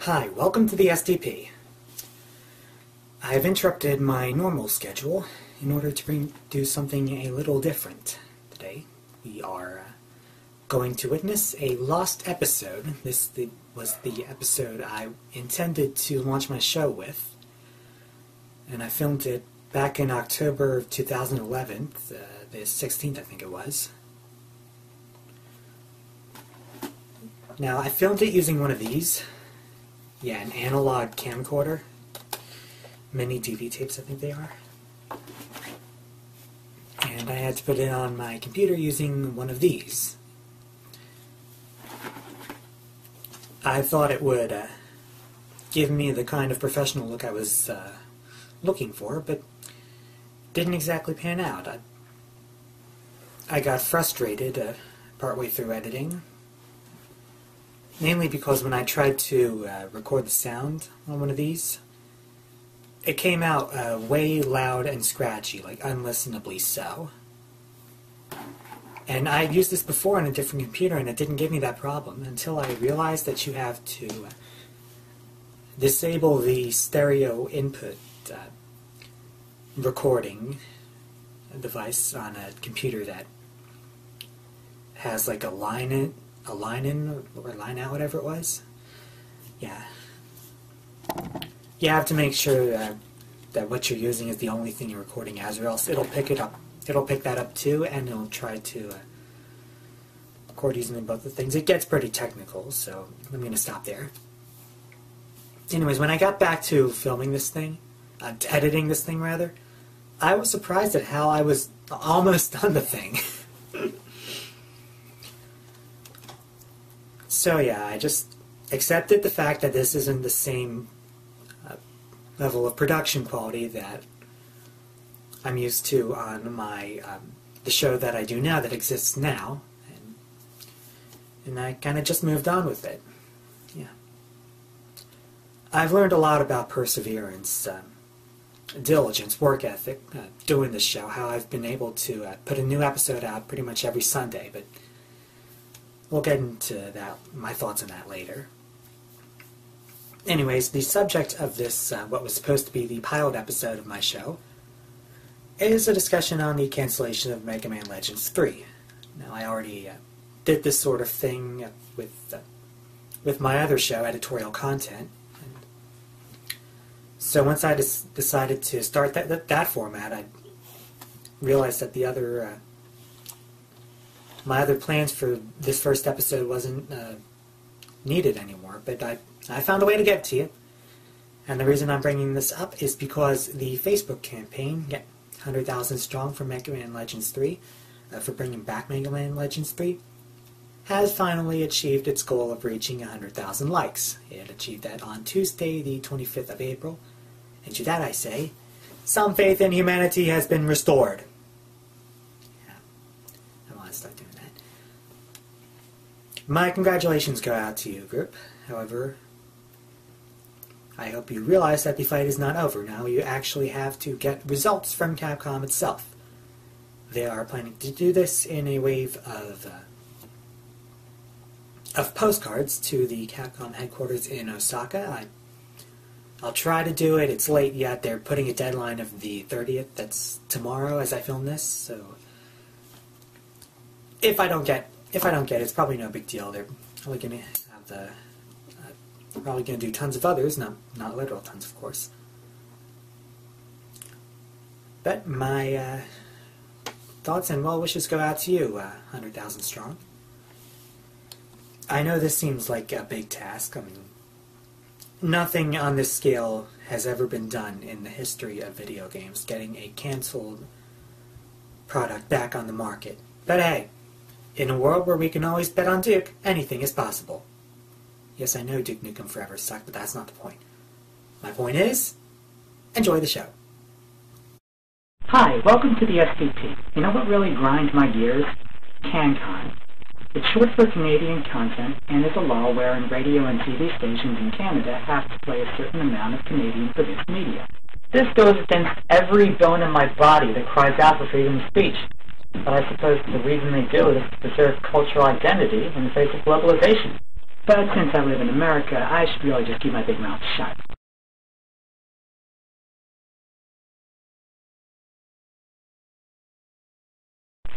Hi, welcome to the SDP. I have interrupted my normal schedule in order to do something a little different today. We are going to witness a lost episode. This was the episode I intended to launch my show with, and I filmed it back in October of 2011, the 16th I think it was. Now, I filmed it using one of these. Yeah, an analog camcorder. Mini DV tapes, I think they are. And I had to put it on my computer using one of these. I thought it would give me the kind of professional look I was looking for, but didn't exactly pan out. I got frustrated partway through editing. Mainly because when I tried to record the sound on one of these, it came out way loud and scratchy, like unlistenably so. And I used this before on a different computer and it didn't give me that problem until I realized that you have to disable the stereo input recording device on a computer that has like a line in or line out, whatever it was. Yeah. You have to make sure that what you're using is the only thing you're recording as, or else it'll pick it up. It'll pick that up too, and it'll try to record using both the things. It gets pretty technical, so I'm going to stop there. Anyways, when I got back to filming this thing, editing this thing rather, I was surprised at how I was almost done the thing. So yeah, I just accepted the fact that this isn't the same level of production quality that I'm used to on my the show that I do now, that exists now, and I kind of just moved on with it. Yeah, I've learned a lot about perseverance, diligence, work ethic, doing this show. How I've been able to put a new episode out pretty much every Sunday, but we'll get into that, my thoughts on that later. Anyways, the subject of this, what was supposed to be the pilot episode of my show, is a discussion on the cancellation of Mega Man Legends 3. Now, I already did this sort of thing with my other show, Editorial Content. And so once I decided to start that format, I realized that the other my other plans for this first episode wasn't needed anymore, but I found a way to get to you. And the reason I'm bringing this up is because the Facebook campaign, 100,000 strong for Mega Man Legends 3, for bringing back Mega Man Legends 3, has finally achieved its goal of reaching 100,000 likes. It achieved that on Tuesday, the 25th of April. And to that I say, some faith in humanity has been restored. Start doing that. My congratulations go out to you, group. However, I hope you realize that the fight is not over. Now you actually have to get results from Capcom itself. They are planning to do this in a wave of postcards to the Capcom headquarters in Osaka. I'll try to do it. It's late yet. They're putting a deadline of the 30th. That's tomorrow as I film this, so If I don't get it, it's probably no big deal. They're probably going to have probably going to do tons of others, not literal tons, of course. But my thoughts and well wishes go out to you, 100,000 strong. I know this seems like a big task. I mean, nothing on this scale has ever been done in the history of video games, getting a canceled product back on the market. But hey, in a world where we can always bet on Duke, anything is possible. Yes, I know Duke Nukem Forever sucked, but that's not the point. My point is, enjoy the show. Hi, welcome to the SDP. You know what really grinds my gears? CanCon. It's short for Canadian content and is a law wherein radio and TV stations in Canada have to play a certain amount of Canadian-produced media. This goes against every bone in my body that cries out for freedom of speech. But I suppose the reason they do it is to preserve cultural identity in the face of globalization. but since I live in America, I should really just keep my big mouth shut.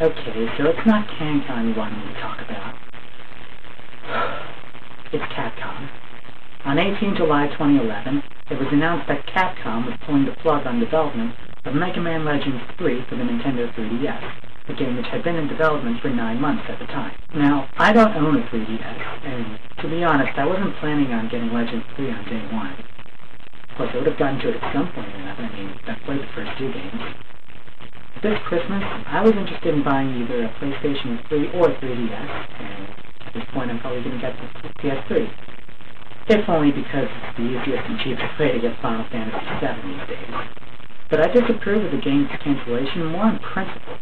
Okay, so it's not CanCon you wanted me to talk about. It's Capcom. On 18 July 2011, it was announced that Capcom was pulling the plug on development of Mega Man Legends 3 for the Nintendo 3DS, a game which had been in development for 9 months at the time. Now, I don't own a 3DS, and to be honest, I wasn't planning on getting Legends 3 on day one. Of course, I would have gotten to it at some point or another. I mean, I've played the first 2 games. This Christmas, I was interested in buying either a PlayStation 3 or a 3DS, and at this point I'm probably going to get the PS3. If only because it's the easiest and cheapest way to get Final Fantasy VII these days. But I disapprove of the game's cancellation more on principle.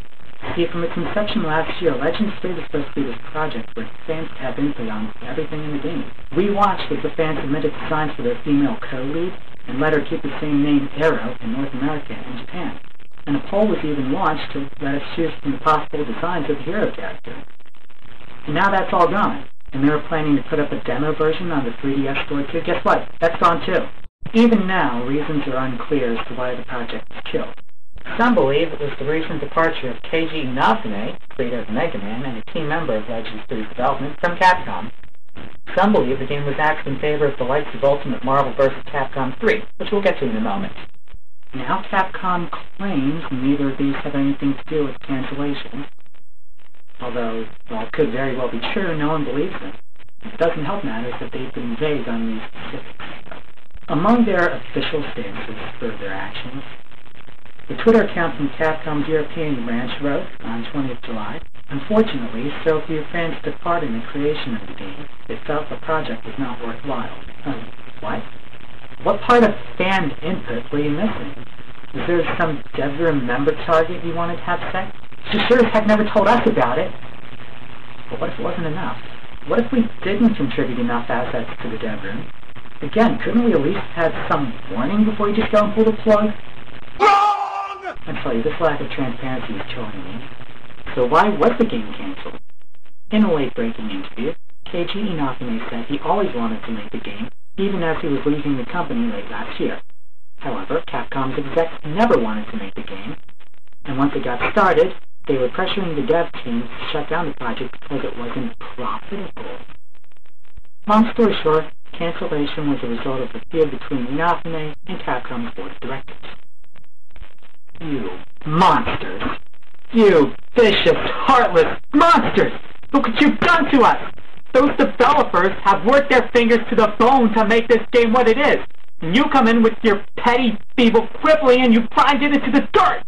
See, from its inception last year, Legends 3 was supposed to be this project where fans could have input on everything in the game. We watched as the fans submitted designs for their female co-lead, and let her keep the same name, Arrow, in North America and Japan. And a poll was even launched to let us choose from the possible designs of the hero character. And now that's all gone, and they were planning to put up a demo version on the 3DS store too. Guess what? That's gone too. Even now, reasons are unclear as to why the project was killed. Some believe it was the recent departure of Keiji Inafune, creator of Mega Man and a key member of Legends 3's development, from Capcom. Some believe the game was axed in favor of the likes of Ultimate Marvel vs. Capcom 3, which we'll get to in a moment. Now Capcom claims neither of these have anything to do with cancellation. Although, while it could very well be true, no one believes them. It doesn't help matters that they've been vague on these specifics. Among their official stances for their actions, the Twitter account from Capcom's European branch wrote on 20th July, "Unfortunately, so few fans took part in the creation of the game, they felt the project was not worthwhile." What? What part of fan input were you missing? Was there some dev room member target you wanted to have set? She sure as heck never told us about it. But what if it wasn't enough? What if we didn't contribute enough assets to the dev room? Again, couldn't we at least have some warning before you just go and pull the plug? Wrong! I tell you, this lack of transparency is killing me. So why was the game canceled? In a late-breaking interview, Keiji Inafune said he always wanted to make the game, even as he was leaving the company late last year. However, Capcom's execs never wanted to make the game, and once it got started, they were pressuring the dev team to shut down the project because it wasn't profitable. Long story short, cancellation was a result of a feud between Inafune and Capcom's board of directors. You monsters! You vicious, heartless monsters! Look what you've done to us! Those developers have worked their fingers to the bone to make this game what it is. And you come in with your petty, feeble quibbling and you grind it into the dirt!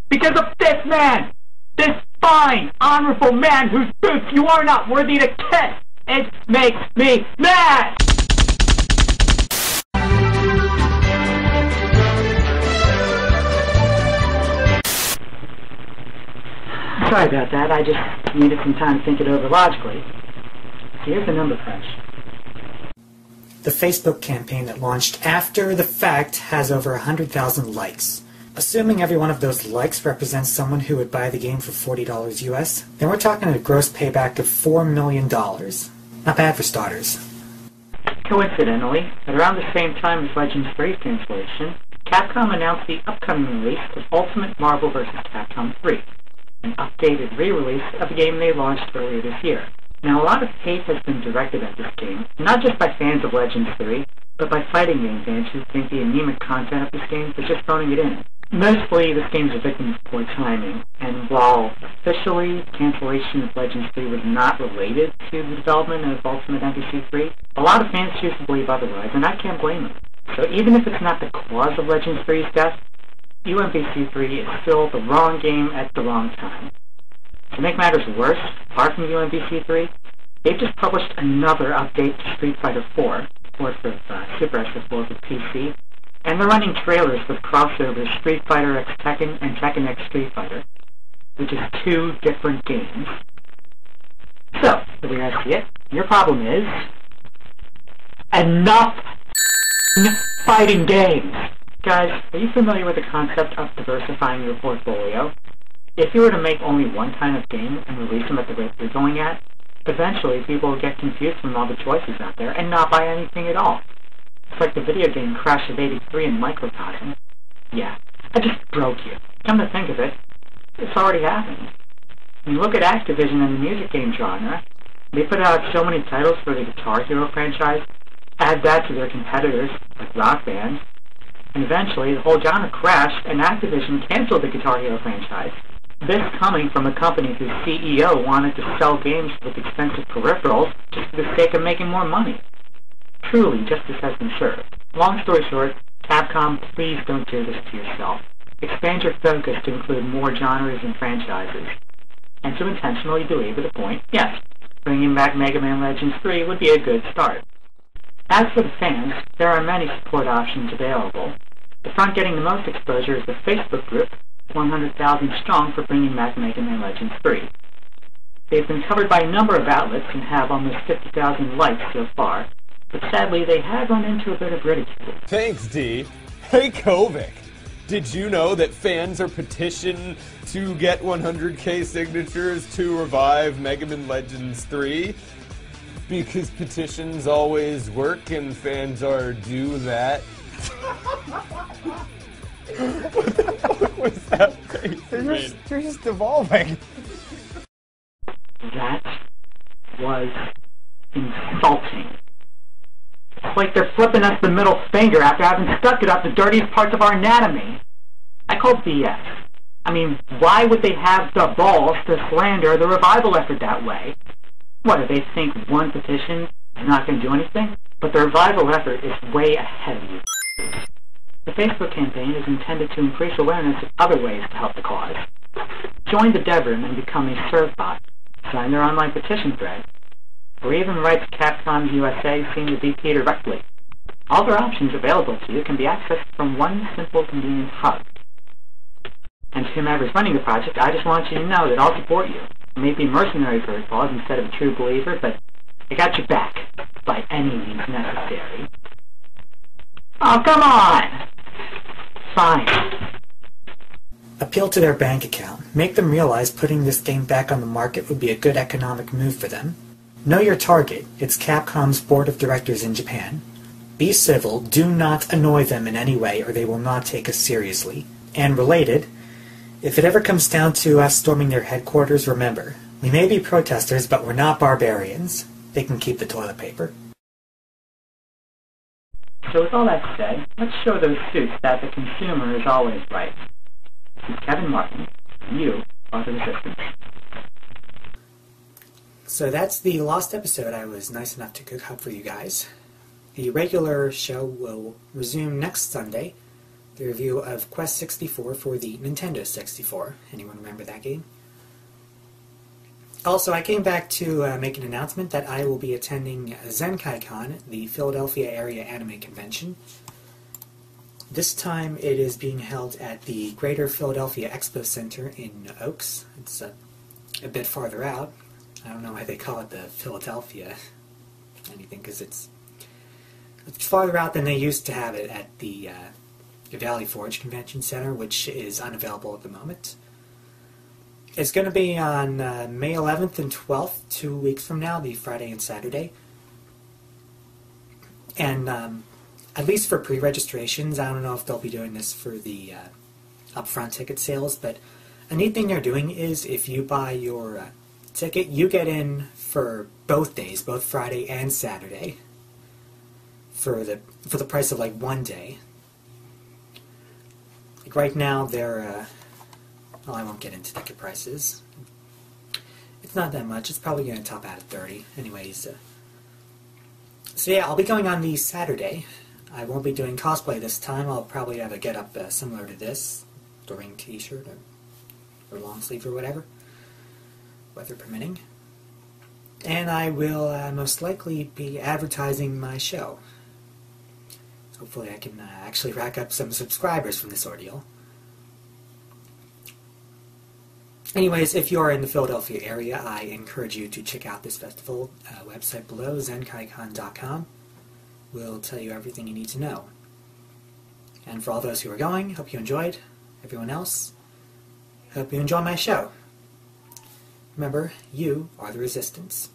Because of this man! This fine, honorable man whose boots you are not worthy to kiss! It makes me mad! Sorry about that, I just needed some time to think it over logically. Here's the number crunch. The Facebook campaign that launched after the fact has over 100,000 likes. Assuming every one of those likes represents someone who would buy the game for $40 US, then we're talking a gross payback of $4 million. Not bad for starters. Coincidentally, at around the same time as Legends 3's cancellation, Capcom announced the upcoming release of Ultimate Marvel vs. Capcom 3, an updated re-release of a game they launched earlier this year. Now, a lot of hate has been directed at this game, not just by fans of Legends 3, but by fighting game fans who think the anemic content of this game is just throwing it in. Mostly, this game is a victim of poor timing, and while officially cancellation of Legends 3 was not related to the development of Ultimate MVC 3, a lot of fans choose to believe otherwise, and I can't blame them. So even if it's not the cause of Legends 3's death, UMVC 3 is still the wrong game at the wrong time. To make matters worse, apart from UMVC 3, they've just published another update to Street Fighter 4, port for Super SS4 for PC, and they're running trailers with crossovers Street Fighter X Tekken and Tekken X Street Fighter, which is 2 different games. So, the way I see it, your problem is enough fighting games! Guys, are you familiar with the concept of diversifying your portfolio? If you were to make only one kind of game and release them at the rate you're going at, Eventually, people will get confused from all the choices out there and not buy anything at all. It's like the video game Crash of '83 in Microcosm. Yeah, I just broke you. Come to think of it, it's already happened. When you look at Activision and the music game genre, they put out so many titles for the Guitar Hero franchise, add that to their competitors, like Rock Band, and eventually the whole genre crashed and Activision canceled the Guitar Hero franchise. This coming from a company whose CEO wanted to sell games with expensive peripherals just for the sake of making more money. Truly, justice has been served. Long story short, Capcom, please don't do this to yourself. Expand your focus to include more genres and franchises. And to intentionally belabor the point, yes, bringing back Mega Man Legends 3 would be a good start. As for the fans, there are many support options available. The front getting the most exposure is the Facebook group, 100,000 strong, for bringing back Mega Man Legends 3. They've been covered by a number of outlets and have almost 50,000 likes so far, but sadly they have run into a bit of ridicule. Thanks, D. Hey, Kovic. Did you know that fans are petitioning to get 100K signatures to revive Mega Man Legends 3? Because petitions always work and fans are due that. What the fuck was that face? They're just evolving. That was insulting. It's like they're flipping us the middle finger after having stuck it up the dirtiest parts of our anatomy. I call BS. I mean, why would they have the balls to slander the revival effort that way? What, do they think one petition is not going to do anything? But the revival effort is way ahead of you. The Facebook campaign is intended to increase awareness of other ways to help the cause. Join the dev room and become a serve bot. Sign their online petition thread. Or even write to Capcom USA Senior VP directly. All their options available to you can be accessed from one simple, convenient hub. And to whomever's running the project, I just want you to know that I'll support you. I may be mercenary for a cause instead of a true believer, but I got your back, by any means necessary. Oh, come on! Fine. Appeal to their bank account. Make them realize putting this game back on the market would be a good economic move for them. Know your target. It's Capcom's board of directors in Japan. Be civil. Do not annoy them in any way or they will not take us seriously. And related, if it ever comes down to us storming their headquarters, remember, we may be protesters, but we're not barbarians. They can keep the toilet paper. So with all that said, let's show those suits that the consumer is always right. This is Kevin Martin, and you are the resistance. So that's the lost episode I was nice enough to cook up for you guys. The regular show will resume next Sunday. The review of Quest 64 for the Nintendo 64. Anyone remember that game? Also, I came back to make an announcement that I will be attending ZenkaiCon, the Philadelphia Area Anime Convention. This time it is being held at the Greater Philadelphia Expo Center in Oaks. It's a bit farther out. I don't know why they call it the Philadelphia anything, because it's farther out than they used to have it at the Valley Forge Convention Center, which is unavailable at the moment. It's going to be on May 11th and 12th, 2 weeks from now, the Friday and Saturday. And at least for pre-registrations, I don't know if they'll be doing this for the upfront ticket sales, but a neat thing they're doing is if you buy your ticket, you get in for both days, both Friday and Saturday, for the price of like one day. Like right now, they're well, I won't get into ticket prices. It's not that much. It's probably going to top out at 30. Anyways, so yeah, I'll be going on the Saturday. I won't be doing cosplay this time. I'll probably have a get-up similar to this, wearing t-shirt or long sleeve or whatever, weather permitting. And I will most likely be advertising my show. Hopefully I can actually rack up some subscribers from this ordeal. Anyways, if you are in the Philadelphia area, I encourage you to check out this festival. Website below, zenkaicon.com, will tell you everything you need to know. And for all those who are going, hope you enjoyed. Everyone else, hope you enjoy my show. Remember, you are the resistance.